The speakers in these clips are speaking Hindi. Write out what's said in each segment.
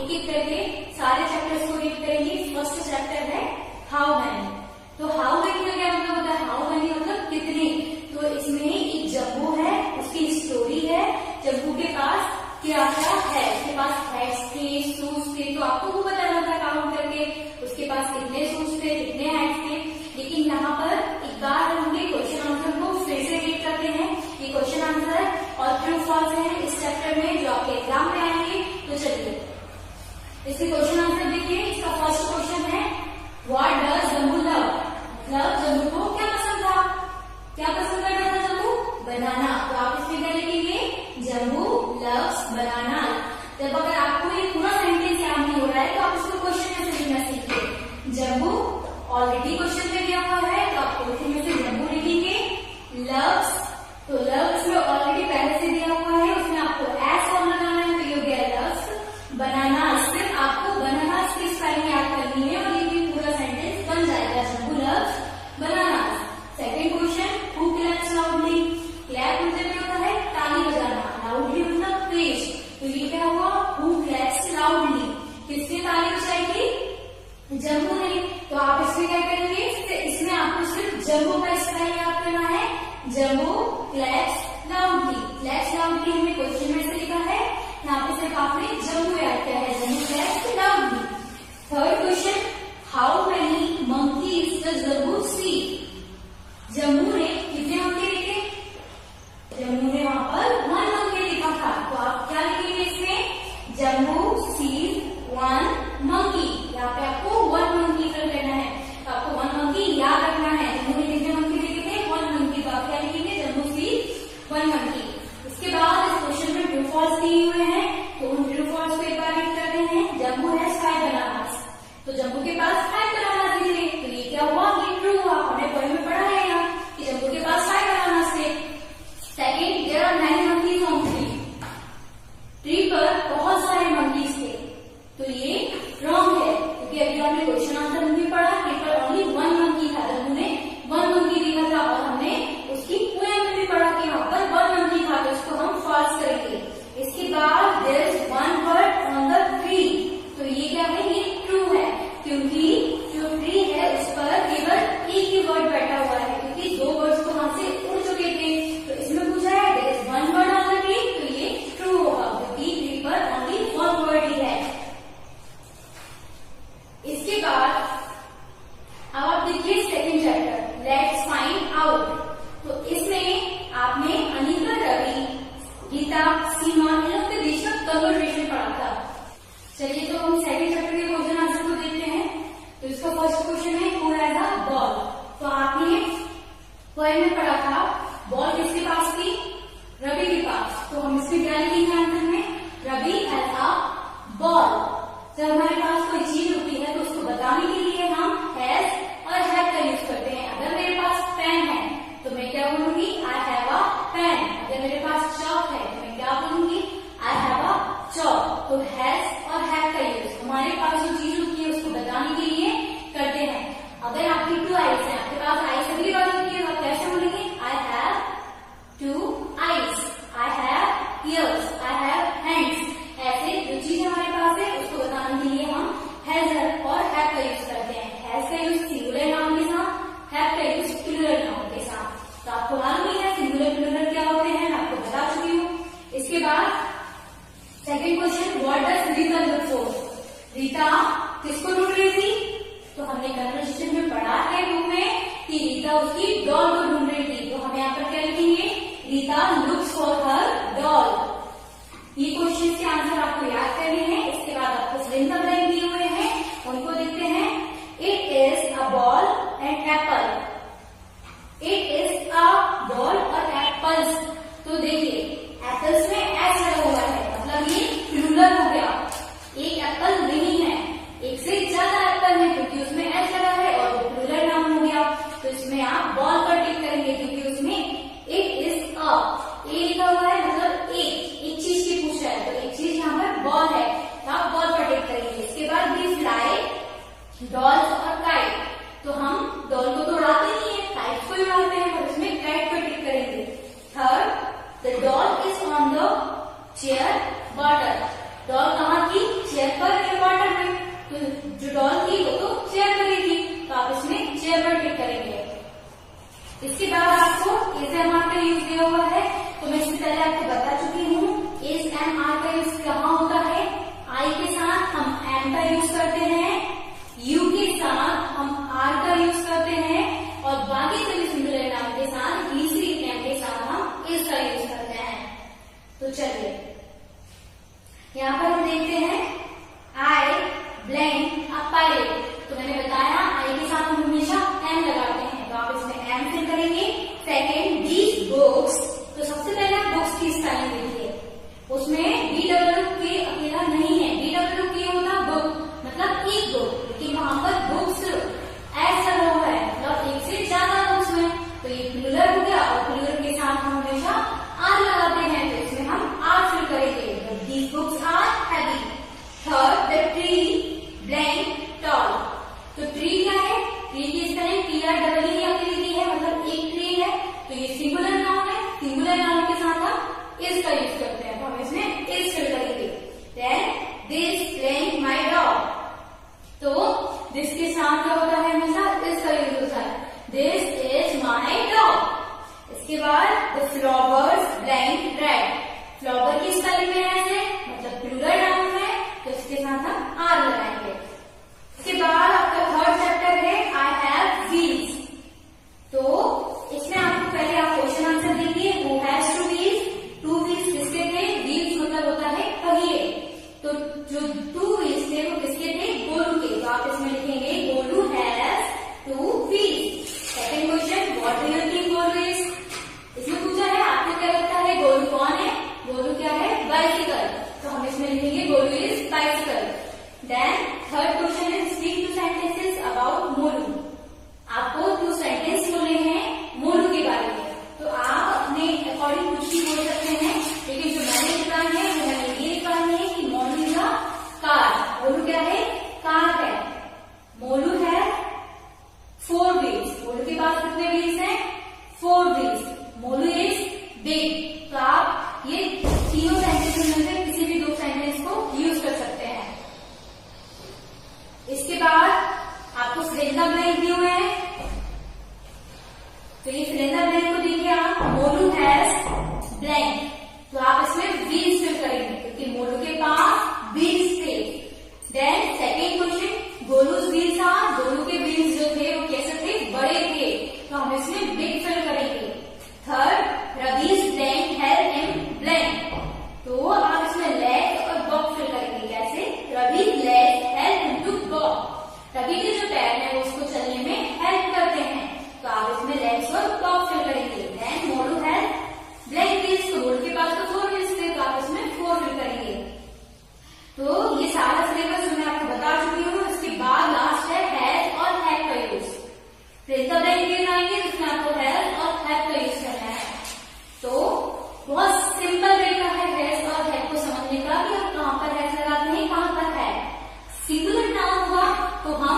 एक एक करके सारे चैप्टर्स को रीड करेंगे। फर्स्ट चैप्टर है हाउ मैनी। तो हाउ मैनी का क्या मतलब होता है? हाउ मैनी मतलब कितने। तो इसमें एक जम्बू है, उसकी स्टोरी है। जम्बू के पास क्या क्या है? उसके पास हैट्स थे, शूज थे, तो आपको वो बताना था काउंट करके उसके पास कितने शूज थे, कितने हैट्स थे। लेकिन यहाँ पर एक बार हम क्वेश्चन आंसर को फिर से रीड करते हैं। ये क्वेश्चन आंसर और ट्रू फॉल्स है इस चैप्टर में जो आपके एग्जाम में आएंगे। तो चलिए इसके क्वेश्चन आंसर देखिए। इसका फर्स्ट क्वेश्चन है व्हाट डज जम्बू लव। मतलब जम्बू को क्या पसंद था? क्या पसंद करता था जम्बू? बनाना। तो आप इसमें क्या लिखेंगे? जम्बू लव्स बनाना। जब अगर आपको ये पूरा सेंटेंस याद नहीं हो रहा है तो आप इसको क्वेश्चन में से लिखना सीखिए। जम्बू ऑलरेडी क्वेश्चन में दिया हुआ है तो आप क्वेश्चन में से जम्बू लिखेंगे। लव्स, तो लव इसमें ऑलरेडी पहले से दिया हुआ है, उसमें आपको एस फॉर्म लगाना है तो ये हो गया लव्स बनाना। सिर्फ आपको बनाना की स्पेलिंग याद करनी है और ये भी पूरा सेंटेंस बन जाएगा। Jumbo loves banana. Second question who claps loudly. Clap मतलब क्या होता है? ताली बजाना। लाउडली मतलब तेज। तो ये क्या हुआ? Who claps loudly. किसने ताली बजाई थी? जम्बू ने। तो आप इसमें क्या करेंगे? इसमें आपको सिर्फ जम्बू का स्पेलिंग याद करना है। Jumbo claps loudly. Claps loudly हमने क्वेश्चन में से लिखा है, यहाँ पे सिर्फ आपने जम्बू याद किया है। Jumbo claps loudly. Third question how many monkeys does Jumbo see. Jumbo ने कितने मंकी देखे? जम्बू ने वहां पर 1 मंकी देखा था। तो आप क्या लिखेंगे इसमें? Jumbo sees 1 monkey. यहाँ पे आपको 1 मंकी फिल करना है। तो आपको 1 मंकी याद रखना है। जम्बू ने कितने मंकी देखे थे? 1 मंकी। तो आप क्या लिखेंगे? Jumbo sees 1 monkey. इसके बाद इस क्वेश्चन में ट्रू फॉल्स दिए हुए हैं तो उन ट्रू फॉल्स को एक बार रीड करते हैं। Jumbo has 5 bananas. तो जम्बू के पास 5 बनानास थे। तो ये क्या हुआ? ये ट्रू हुआ। हमने पोएम में पढ़ा है यहाँ कि जम्बू के पास 5 बनानास थे। Second there are 9 monkeys on tree. Tree पर बहुत सारे मंकीज थे। तो ये रॉन्ग है क्योंकि अभी हमने क्वेश्चन आंसर नहीं पढ़ा। ट्री पर ओनली 1 मंकी था। जम्बू ने 1 मंकी देखा था और हमने उसकी पोएम में भी पढ़ा कि वहां पर 1 मंकी था। तो इसको हम फॉल्स करेंगे। इसके बाद there is 1 bird on the tree. तो ये क्या है? ये ट्रू है क्योंकि जो ट्री है उस पर केवल एक ही बर्ड बैठा हुआ है क्योंकि 2 बर्ड्स तो वहां से उड़ चुके थे। तो इसमें पूछा है there is 1 bird on the tree. तो ये ट्रू होगा क्योंकि ट्री पर ओनली 1 बर्ड ही है। इसके बाद अब आप देखिए second chapter let's find out. तो इसमें आपने अनिता, रवि, गीता, सीमा इन लोग के बीच में कन्वर्सेशन पढ़ा था। चलिए तो हम सेकेंड चैप्टर के क्वेश्चन आंसर को देखते हैं। तो इसका फर्स्ट क्वेश्चन है हु हैज अ बॉल। तो आपने पोएम में पढ़ा था बॉल किसके पास थी? रवि के पास। तो हम इसमें क्या लिखेंगे आंसर में? Ravi has a ball. जब हमारे पास कोई चीज होती है तो उसको बताने के लिए हम हैज और हैव का यूज करते हैं। अगर मेरे पास पेन है तो मैं क्या बोलूंगी? I have a pen. अगर मेरे पास चॉक है तो मैं क्या बोलूंगी? I have a chalk. तो हैज और हैव का यूज हमारे पास जो चीज होती है उसको बताने के लिए करते हैं। अगर आपकी 2 आईज है, आपके पास आईज अगली बार होती है तो आप कैसे बोलेंगे? I have 2 eyes, I have years, I have hands. ऐसे जो चीज हमारे पास है उसको बताने के लिए हम हैज और हैव का यूज करते हैं। हैज का यूज सिंगुलर नाउन के साथ, हैव का यूज प्लूरल नाउन के साथ। तो आपको मालूम ही है सिंगुलर प्लूरल क्या होते हैं, मैं आपको बता चुकी हूँ। इसके बाद second question what does Rita look for. Rita किसको ढूंढ रही थी? तो हमने कन्वर्सेशन में पढ़ा है बुक में कि रीता उसकी डॉल को ढूंढ रही थी। तो हम यहाँ पर क्या लिखेंगे? Rita looks for her doll. ये क्वेश्चन के आंसर आपको याद करने हैं। इसके बाद आपको फिल द ब्लैंक दिए हुए हैं, उनको देखते हैं। It is a ball and Apple. It is a ball और एप्पल्स। तो देखिए एप्पल्स में एस लगा हुआ है मतलब ये प्लूरल हो गया। एक एप्पल नहीं है, एक से ज्यादा एप्पल है क्योंकि उसमें एस लगा है और वो प्लूरल नाउन हो गया। तो इसमें आप बॉल पर टिक करेंगे क्योंकि उसमें इट इज अ लिखा हुआ है मतलब एक चीज की पूछ रहा है। तो एक चीज यहाँ पर बॉल है तो आप बॉल पर टिक करेंगे। इसके बाद भी फ्लाई, डॉल्स और काइट। तो हम डॉल को तो उड़ाते नहीं है, काइट को उड़ाते हैं पर उसमें काइट पर टिक करेंगे। Third the doll is on the chair bottom. Doll कहाँ की? चेयर पर दिया हुआ है, तो मैं इससे पहले आपको बता चुकी हूँ इस एम आर का यूज कहाँ होता है। आई के साथ हम एम का यूज करते हैं, यू के साथ हम आर का यूज करते हैं, और बाकी सभी सिंगुलर नाउन के साथ तीसरी एम के साथ हम इस का यूज करते हैं। तो चलिए यहाँ पर हम देखते हैं आई ब्लैंक अ पायलट। तो मैंने बताया आई के साथ हम हमेशा एम लगाते हैं, तो आप इसमें एम फिल करेंगे। सेकेंड दीज बुक्स, तो सबसे पहले आप बुक्स की स्पेलिंग देखिए, उसमें BWK अकेला नहीं है, BWK होता बुक मतलब एक बुक, लेकिन वहां पर बुक्स ऐसा हुआ है मतलब एक से ज्यादा बुक्स में, तो ये प्लूरल हो गया, और प्लूरल के साथ हम हमेशा आर लगाते हैं, तो इसमें हम आर फिल करेंगे। These books are heavy. Third the tree blank tall, तो ट्री क्या है, ट्री की स्पेलिंग TREE अकेले की है, मतलब एक ट्री है, तो ये सिंगुलर नाउन है, सिंगुलर नाउन के साथ हम इस का यूज करते हैं, तो हम इसमें इस फिल करेंगे। Then this blank my dog, तो दिस के साथ क्या होता है, हमेशा इस का यूज होता है, दिस इज माय डॉग। इसके बाद the flowers blank red, flower की स्पेलिंग में ऐसे मतलब प्लूरल नाउन है, तो इसके साथ हम आर लगाएंगे। इसके बाद आपका थर्ड चैप्टर है आई हैव व्हील्स, तो इसमें आपको पहले आप क्वेश्चन आंसर देखिए, who has two wheels, two wheels किसके थे, व्हील्स मतलब होता है पहिए, तो जो टू व्हील्स थे वो किसके थे, गोलू के, तो आप इसमें लिखेंगे Golu has two wheels. Second question what do you think Golu is, इसमें पूछा है आपको क्या लगता है गोलू कौन है, गोलू क्या है, बाइसिकल, तो हम इसमें लिखेंगे Golu is bicycle. Then third question is speak two sentences about Molu, आपको 2 सेंटेंस बोले हैं मोलू के बारे में, तो आप अपने अकॉर्डिंग कुछ भी बोल सकते हैं, लेकिन जो मैंने लिखा है वो मैंने ये लिखा है कि Molu is a car, Molu क्या है, कार है। मोलू है 4 व्हील्स, मोलू के पास कितने व्हील्स हैं, 4 व्हील्स। मोलू इज बिग, तो आप ये तीनों सेंटेंस में से किसी भी 2 सेंटेंस को यूज कर सकते हैं। इसके बाद आपको सिलेंडर ब्लैंक दिए हुए हैं, तो ये सिलेंडर ब्लैंक को देखिए आप, मोलू हैज ब्लैंक, तो आप इसमें व्हील्स फिल करेंगे क्योंकि मोलू के पास व्हील्स थे। Then second question Golu's wheels are, Golu के व्हील्स जो थे वो कैसे थे, बड़े थे, तो हम इसमें बिग फिल करेंगे। Third Ravi's blank has him blank, तो आप इसमें लेग और वॉक फिल करेंगे, कैसे, Ravi leg help him to walk, Ravi के जो पैर हैं वो उसको चलने में हेल्प करते हैं, तो आप इसमें लेग्स और वॉक फिल करेंगे। Then Molu has blank wheels, तो मोलू के पास तो 4 व्हील्स थे, तो आप इसमें 4 फिल करेंगे। तो ये सारा सिलेबस जो मैं आपको बता चुकी हूँ, इसके बाद लास्ट है हैज और हैव का यूज, प्रिंसिपल ब्लैंक दिए जाएंगे जिसमें आपको हैज और हैव का यूज करना है। तो बहुत सिंपल तरीका है हैज और हैव को समझने का कि आप कहाँ पर हैज लगाते हैं, कहाँ पर है। सिंगुलर नाउन हुआ तो हम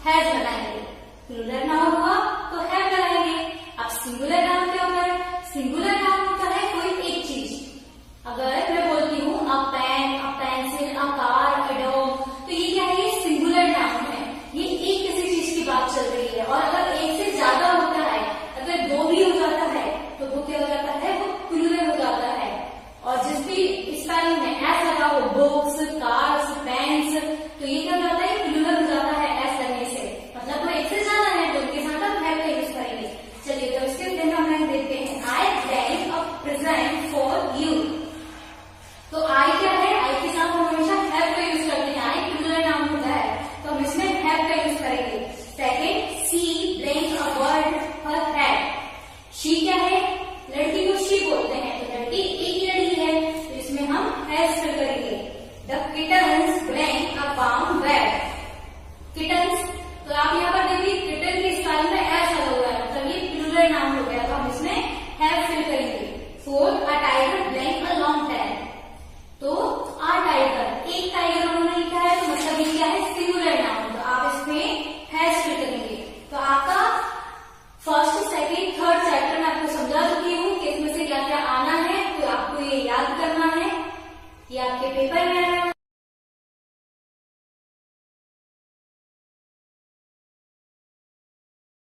हैज लगाएंगे, प्लूरल नाउन हुआ तो हैव लगाएंगे। अब सिंगुलर नाउन क्या होता है, सिंगुलर नाउन होता है कोई एक चीज, अगर मैं बोलती हूँ a pen, a pencil, a car, a dog, तो ये क्या है, ये सिंगुलर नाउन है, ये एक किसी चीज की बात चल रही है, और अगर एक से ज्यादा होता है, अगर 2 भी हो जाता है तो वो क्या हो जाता है, वो प्लूरल हो जाता है। और जिस भी स्पेलिंग में एस लगा हो, बुक्स, कार्स, पेन्स, तो ये क्या हो जाता है, प्लूरल हो जाता है एस लगने से, मतलब वो एक से ज्यादा है, तो उनके साथ हम हैव का यूज करेंगे। चलिए तो इसके फिर हम देखते हैं आई blank a present for you, तो आई क्या है, आई के साथ हम हमेशा हैव का यूज करते हैं, आई प्लूरल नाउन होता है, तो हम इसमें हैव का यूज करेंगे। Second C blank a bird her head, she क्या है, लड़की को शी बोलते हैं, तो लड़की एक लड़की है, तो इसमें हम हैज फिल करेंगे। The kitten